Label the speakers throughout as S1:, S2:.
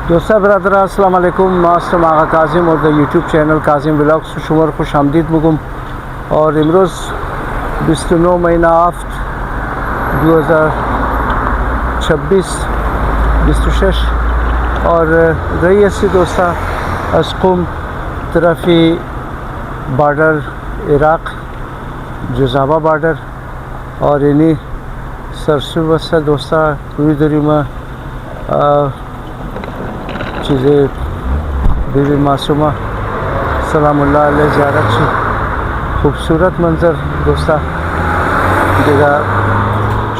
S1: दोस्तों बरदर अस्सलाम वालेकुम। मास्टर मागा काजिम और the YouTube channel Kazim vlogs शुमर खुश आमदीद मुगम और इमरोज़ 29 महीना आफ्त 2026 26 और रही ऐसी दोस्ता अस्कुम तरफी बॉर्डर इराक जुज़ाबा बॉर्डर और इन्हीं सरसू वस्ता दोस्ता पूरी दरी में चीज़ें बीबी मासूमा सलामुल्लाह अलैह ज़ियारत से खूबसूरत मंज़र दोस्ता देगा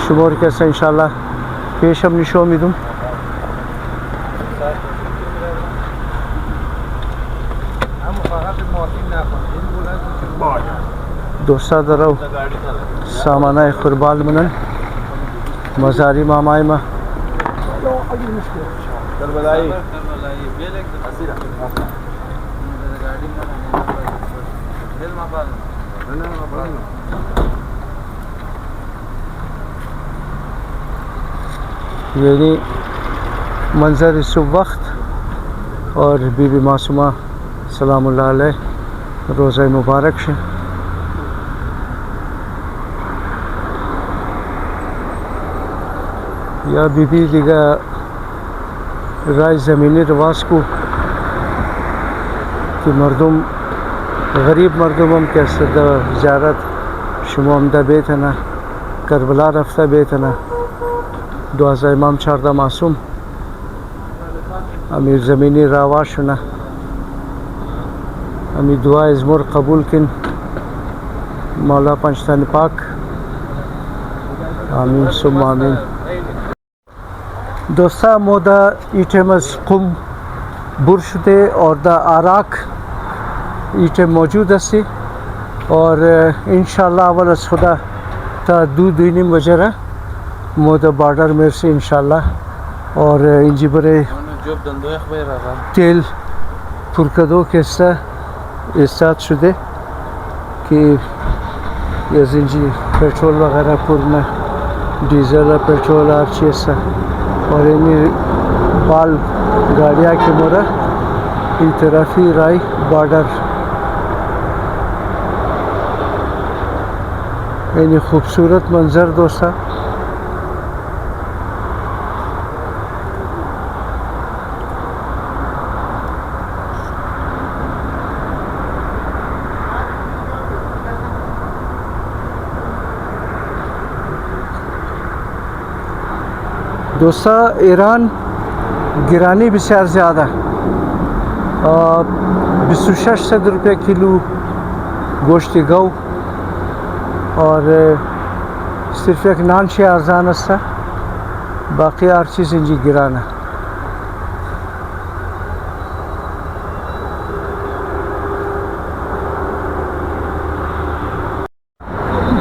S1: शुमार कैसे इंशाल्लाह पेश हम निशो उम्मीदूँ दोस्ता दराव सामाना खुरबाल मनन मज़ारी मामाई मा यानी मंज़र इस वक्त और बीबी मासूमा सलामुल्लाह अलैह रोज़ा मुबारक से या बीबी दिगा राय ज़मीनी रवास को कि मर्दम गरीब मर्दम हम कैसे ज़्यारत शुमामदा बेत है ना करबला रफ्ता बेत है ना दुआज़ा इमाम शारदा मासूम अमीर ज़मीनी रावाश ना अमी दुआ इज़मुर कबूल किन मौला पंचतन पाक आमीन सुम्मा आमीन। दोस्ता मोदा ईटेमस कुम बुरशुदे और द आराक ईटे मौजूद हसी और इंशाल्लाह अवल खुदा ता दूनी वजरा मोदा बॉर्डर में से इंशाल्लाह और इंजी बरे तेल पुरकदो के साथ शुदे कि ये जिंजी पेट्रोल वगैरह पुरना डीजल पेट्रोल हर चीज़ और इन्हीं बाल गाड़िया के मोरा इन तरफी राय बॉर्डर इन्हीं खूबसूरत मंजर दोस्ता दोस्ता ईरान गिरानी बिसार ज़्यादा 26 रुपये किलो गोश्त गौ और सिर्फ एक नान से आरजान सा बाकी हर चीज़ इंजी गिराना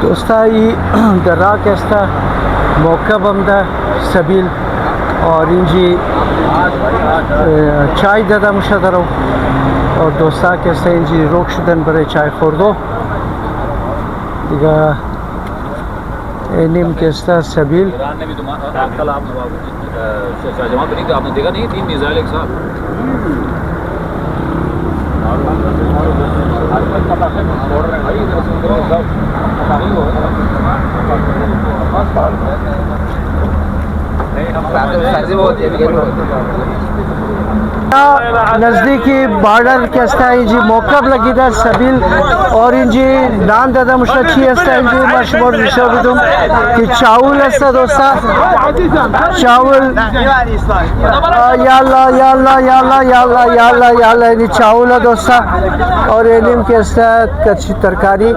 S1: दोस्ता ये दरा कैसा मौका बंदा सबील और इंजी चाय दादा मुशदरो और दोस्ता कैसे इंजी रोक शुदन बरे चाय खोर्दो दिगा एनिम कैसा सबील
S2: कल आपने देखा नहीं 3 मिसाइल एक साथ
S1: नज़दीकी बॉर्डर कैसा है जी मौका लगी था सबील और इंजी नान दादा मुशअच्छी ऐसा इंजी मशहूर विश्वविद्यालय कि चावल ऐसा दोस्ता चावल याल्ला याल्ला याल्ला याल्ला याल्ला याल्ला ये चावल है दोस्ता और एनिम कैसा कच्ची तरकारी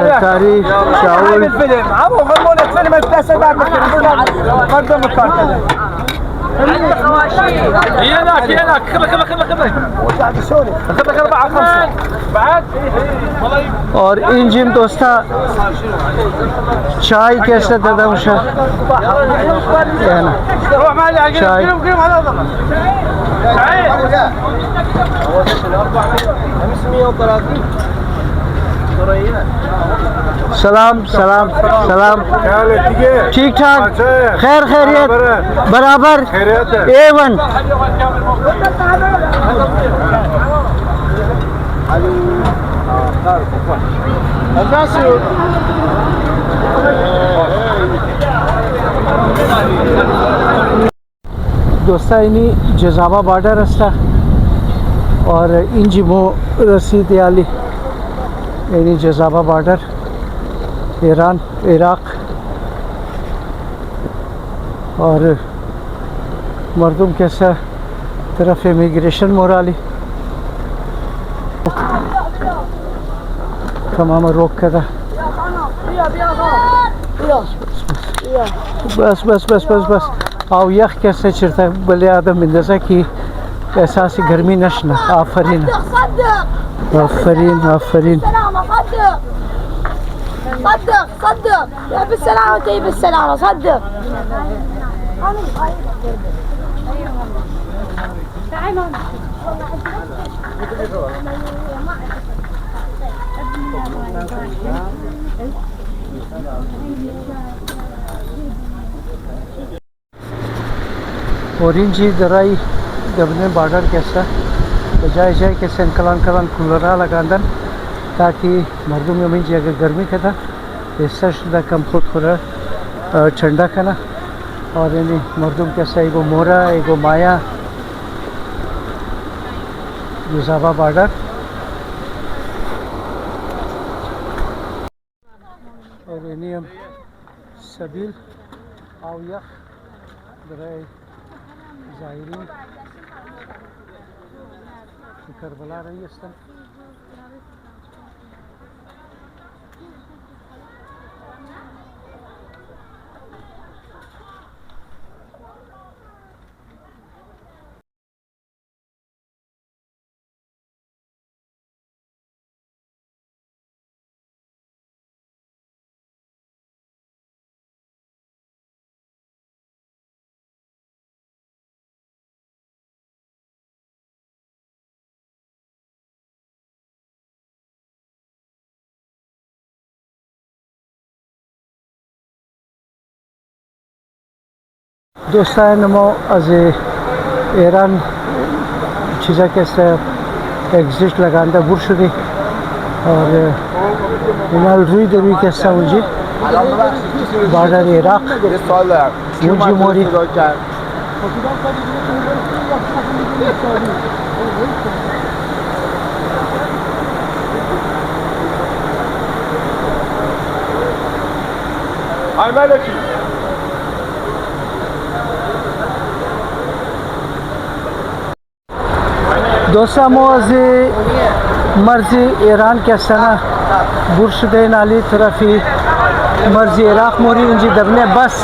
S1: तरकारी चावल और इंजिन दोस्ता चाय कैसे दादा मुशा चाय सलाम सलाम सलाम ठीक ठाक खैर खैरियत बराबर A1 दोस्ता इनी जजाबा बॉर्डर रास्ता और इंजिमो रसीद याली इनी जजाबा बॉर्डर ईरान इराक और मर्दुम कैसा तरफ इमिग्रेशन मोराली तमाम रोक कर बस बस बस बस बस आओ यख कैसे चिरता बले आदम इंदसा की एहसास गर्मी नशना आफरीन आफरीन आफरीन
S3: صدق صدق يا بالسلامة وتجي بالسلامة صدق
S1: ओरिंजी दराई दबने बॉर्डर कैसा बजाय जाए कैसे कलान कलान कूलरा लगांदन ताकि मर्दों में मुझे अगर गर्मी का था ऐसा शुदा कम खुद थोड़ा ठंडा खाना और यानी मर्दों कैसा एगो मोरा एगो माया जजाबा बॉर्डर और यानी हम सबील आउया दराई ज़ाहिरीन करबला रही है दोस्तान नमो आज ईरान चीज़ा कैसे एग्जिट लगाना बुर्शुदी और इनाल रुई दरुई कैसा मुझे बॉर्डर इराक मुझे मोरी दोस्ता मोज़े मर्ज़ी ईरान के सना बुर्शदे नाली तरफी मर्ज़ी इराक मोरी इंजी दबने बस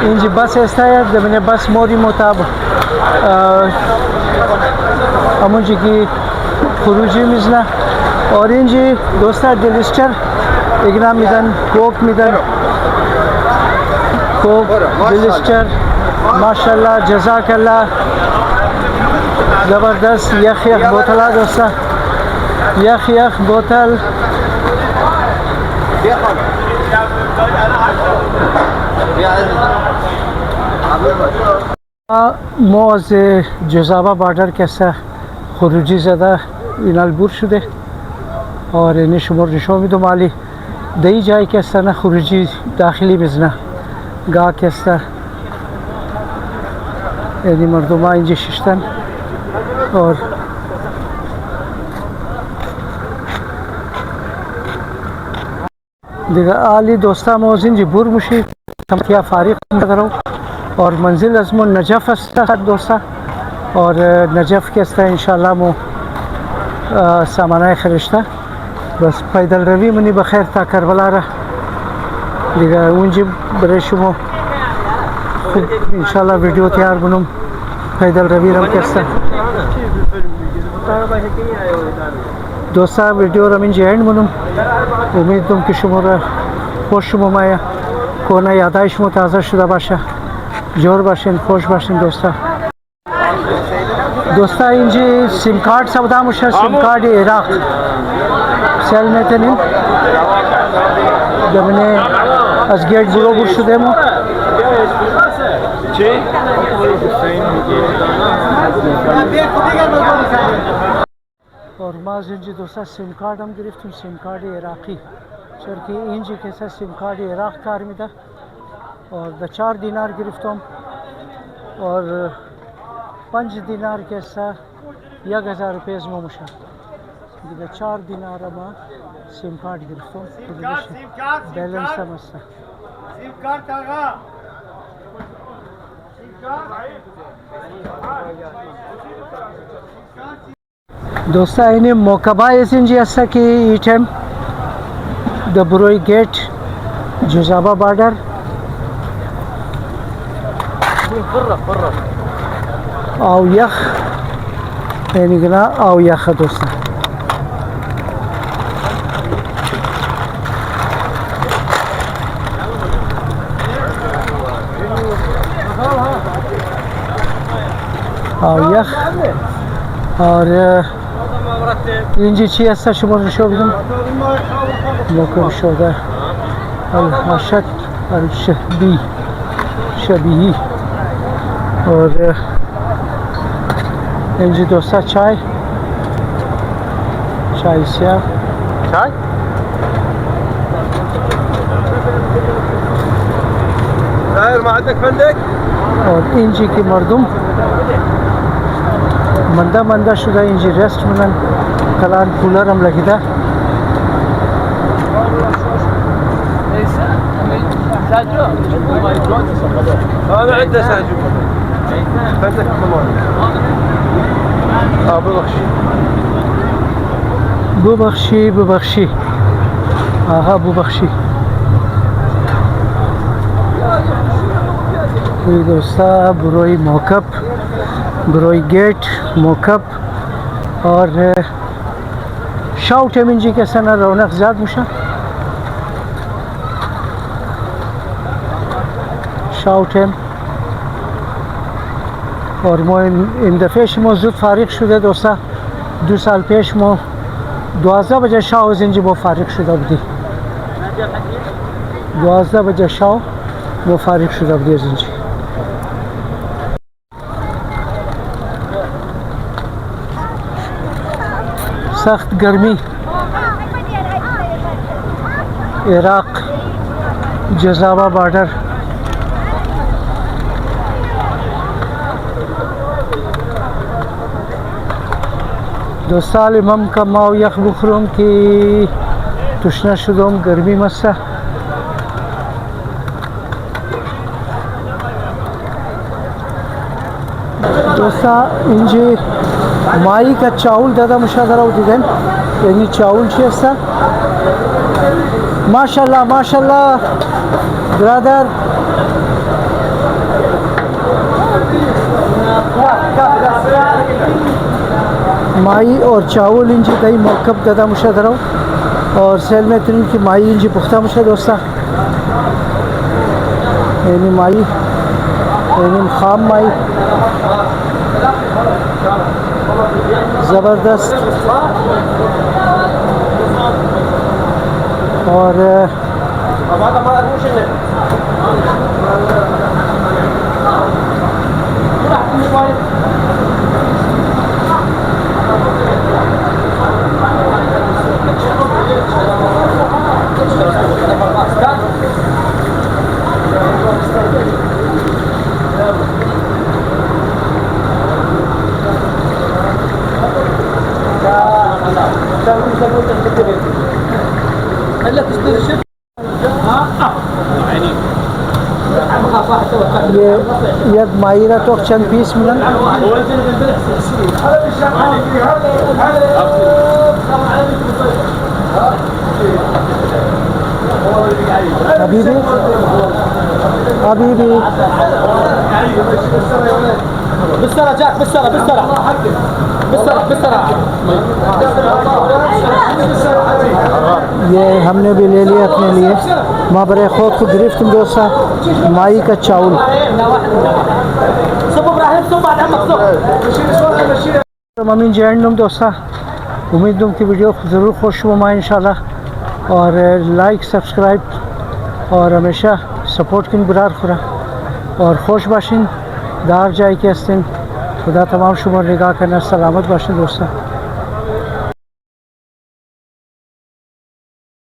S1: इंजी बस ऐसा है दबने बस मोरी मुताब अमुजी की खुरूजी मिजना और इंजी दोस्ता दिलिस्टर इगना मिदन कोक मिदन कोक दिलिस्टर माशाल्लाह जज़ाकल्लाह ज़बरदस्त यख यख बोतल दोस्ता यख यख बोतल मोज़ जज़ाबा बॉर्डर कैसा खुरूजी ज़्यादा इनाल बुर्शुदे और इन्हें शुमर निशों में तो माली दई जाए कैसा ना खुरूजी दाखिली बिजना गा कैसा यानी मर्दुमा इंजी शिश्तन और दिगा आली दोस्ता मोजिन जी बुर मुशी क्या फारिग करो और मंजिल अज़मो नजफ़ अस्ता दोस्ता और नजफ़ के अस्ता इंशाल्लाह मो सामाना खरिश्ता बस पैदल रवी मनी बखैर था करबला रहा दिगा उनजी बरेशुमो इंशाल्लाह वीडियो तैयार बनूं पैदल रवी रम के अस्ता दोस्ता वीडियो रमिन एंड बनूं उम्मीद तुम कि शुमर खुश माया कोना यादाइश मो ताज़ा शुदा बाशा जोर बाशिन खुश बाशिन दोस्ता दोस्ता इंजी सिम कार्ड सवदा मुशर सिम कार्ड इराक सेल में थे नहीं دمنه از گیت برو شده ما
S2: چی؟
S1: और माँ जिनजी दोस्ता सिम कार्ड हम गिरफ्त सिम कार्ड इराकी चल के इंजी कैसा सिम कार्ड इराक कार में था और द 4 दिनार गिरफ्त हम और 5 दिनार कैसा 1000 रुपये मुशा द 4 दिनार माँ सिम कार्ड गिरफ्त हम बैलेंस समझता
S4: सिम कार्ड कागा
S1: دوستا این موکبا از اینجا است که ایتم د بروی گیت جزابا بارڈر او یخ یعنی گنا او یخ دوستا او یخ और इंजी ची هست شما رو شو بدم لکم شده الحشد الشهبی شبیهی और इंजी دوستا چای سیاه
S2: چای؟ داير ما عندك فندق؟
S1: और इंजी की मर्दम मंदा मंदा शुदा इंजी रेस्ट मिलन कलान कूलर हम लगी था
S2: هذا عنده ساجو فندق كمان
S1: ببخشی ببخشی آها ببخشی ये दोस्ता बुरोई मोकअप बुरोई गेट मोकअप और शाउट एमएनजी के सना रौनक ज़्यादा मुशा शाउट एम और मो इन दफ़े मौजूद फारिग शुदा दोस्ता 2 साल पेश मो 12 बजे शाह जिंजी मो फारिग शुदा बदी 12 बजे शाह मो फारिग शुदा बदी जिंजी सख्त गर्मी इराक जज़ावा बॉर्डर दो साल इमाम का माओ यख बुखरुम की तुशना शुदम गर्मी मस्सा दोस्ता इंजी माई का चावल दादा मुशादरा उदिदन यानी चावल चेस्ता माशाल्लाह माशाल्लाह ब्रदर माई और चावल इंजी कई मौकब दादा मुशादरा और सेल में तीन की माई इंजी पुख्ता मुशा दोस्ता यानी माई यानी खाम माई ज़बरदस्त और ये यद मायरा तो चंद पीस मिलन अभी भी بالسرعة جاك بالسرعة بالسرعة ये हमने भी ले लिया अपने लिए माबरे खुद को गिरफ्त दोस्ता माई का चावल मम्मी जैन दोस्ता उम्मीद दूँ कि वीडियो ज़रूर खुश हुआ इंशाल्लाह और लाइक सब्सक्राइब और हमेशा सपोर्ट किन बुरार खुरा और खुश बाशिन दार जाए के हस्तिन खुदा तमाम शुमार निगाह करना सलामत बाशिन दोस्तों।